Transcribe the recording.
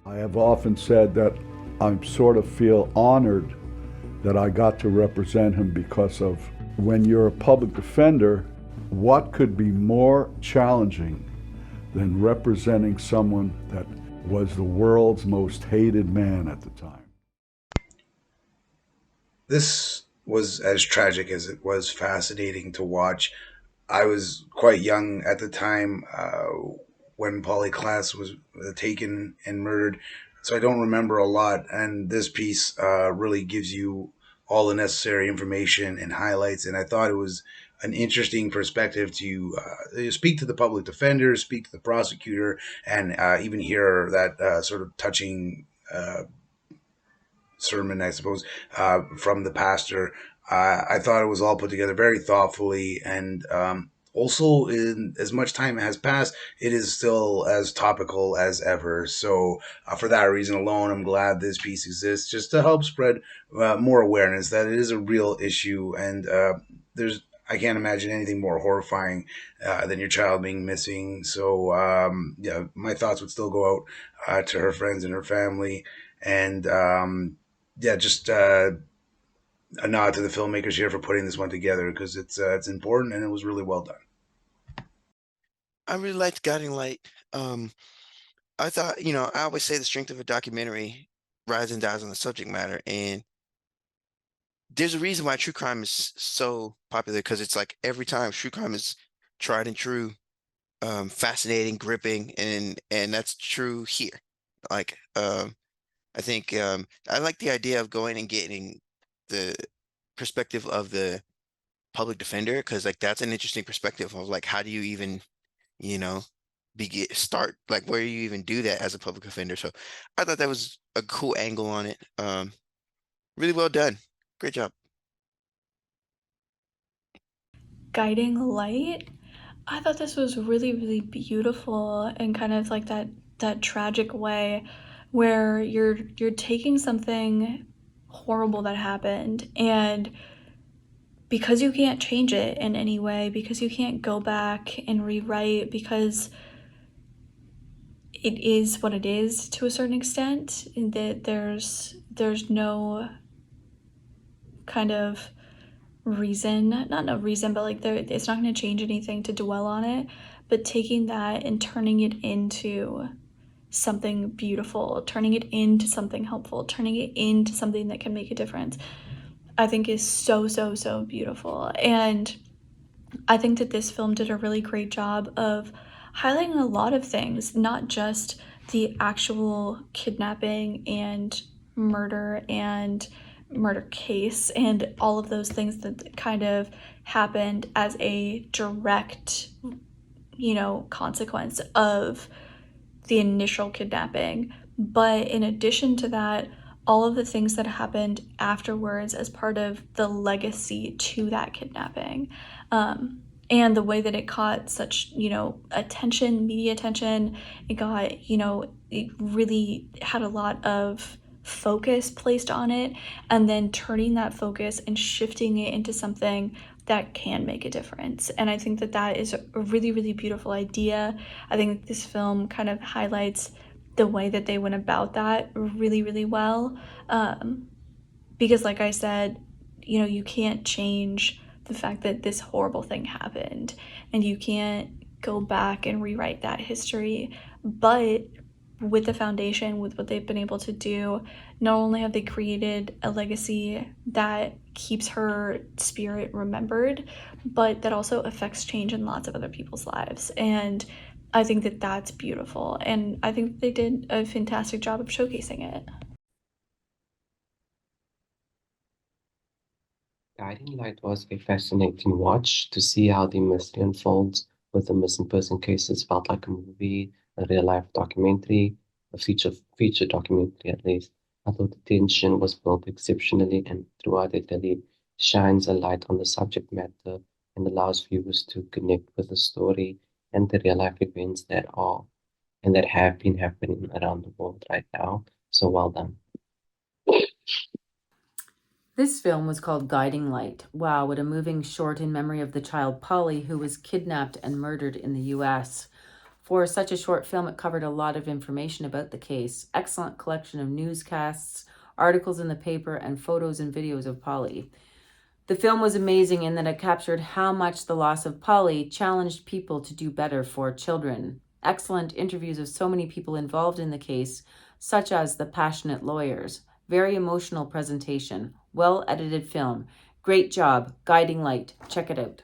I have often said that I sort of feel honored that I got to represent him because of when you're a public defender, what could be more challenging than representing someone that was the world's most hated man at the time? This was as tragic as it was fascinating to watch. I was quite young at the time when Polly Klaas was taken and murdered, so I don't remember a lot. And this piece really gives you all the necessary information and highlights. And I thought it was an interesting perspective to speak to the public defender, speak to the prosecutor, and even hear that sort of touching sermon, I suppose, from the pastor. I thought it was all put together very thoughtfully, and also, in as much time has passed, it is still as topical as ever. So, for that reason alone, I'm glad this piece exists, just to help spread more awareness that it is a real issue, and there's. I can't imagine anything more horrifying than your child being missing. So, yeah, my thoughts would still go out to her friends and her family, and yeah, just a nod to the filmmakers here for putting this one together because it's important and it was really well done. I really liked Guiding Light. Um, I thought, I always say the strength of a documentary rises and dies on the subject matter, and there's a reason why true crime is so popular because it's like every time true crime is tried and true, fascinating, gripping, and that's true here. Like, I think I like the idea of going and getting the perspective of the public defender because like that's an interesting perspective of like how do you even you know start like where do you even do that as a public offender. So I thought that was a cool angle on it. Really well done. Great job. Guiding light. I thought this was really, really beautiful and kind of like that tragic way where you're taking something horrible that happened, and because you can't change it in any way, because you can't go back and rewrite, because it is what it is to a certain extent, and that there's no kind of reason, not no reason, but like there, it's not going to change anything to dwell on it. But taking that and turning it into something beautiful, turning it into something helpful, turning it into something that can make a difference, I think is so, so, so beautiful. And I think that this film did a really great job of highlighting a lot of things, not just the actual kidnapping and murder and murder case and all of those things that kind of happened as a direct, consequence of the initial kidnapping. But in addition to that, all of the things that happened afterwards as part of the legacy to that kidnapping. And the way that it caught such, attention, media attention, it got, it really had a lot of focus placed on it, and then turning that focus and shifting it into something that can make a difference. And I think that that is a really, really beautiful idea. I think this film kind of highlights the way that they went about that really, really well. Because, like I said, you can't change the fact that this horrible thing happened, and you can't go back and rewrite that history. But with the foundation, with what they've been able to do, not only have they created a legacy that keeps her spirit remembered, but that also affects change in lots of other people's lives. And I think that that's beautiful. And I think they did a fantastic job of showcasing it. Guiding Light was a fascinating watch to see how the mystery unfolds with the missing person cases felt like a movie, a real life documentary, a feature documentary at least. I thought the tension was built exceptionally and throughout it really shines a light on the subject matter and allows viewers to connect with the story and the real life events that are and that have been happening around the world right now. So well done. This film was called Guiding Light. Wow, what a moving short in memory of the child Polly who was kidnapped and murdered in the US. For such a short film, it covered a lot of information about the case. Excellent collection of newscasts, articles in the paper, and photos and videos of Polly. The film was amazing in that it captured how much the loss of Polly challenged people to do better for children. Excellent interviews of so many people involved in the case, such as the passionate lawyers. Very emotional presentation. Well edited film. Great job. Guiding Light. Check it out.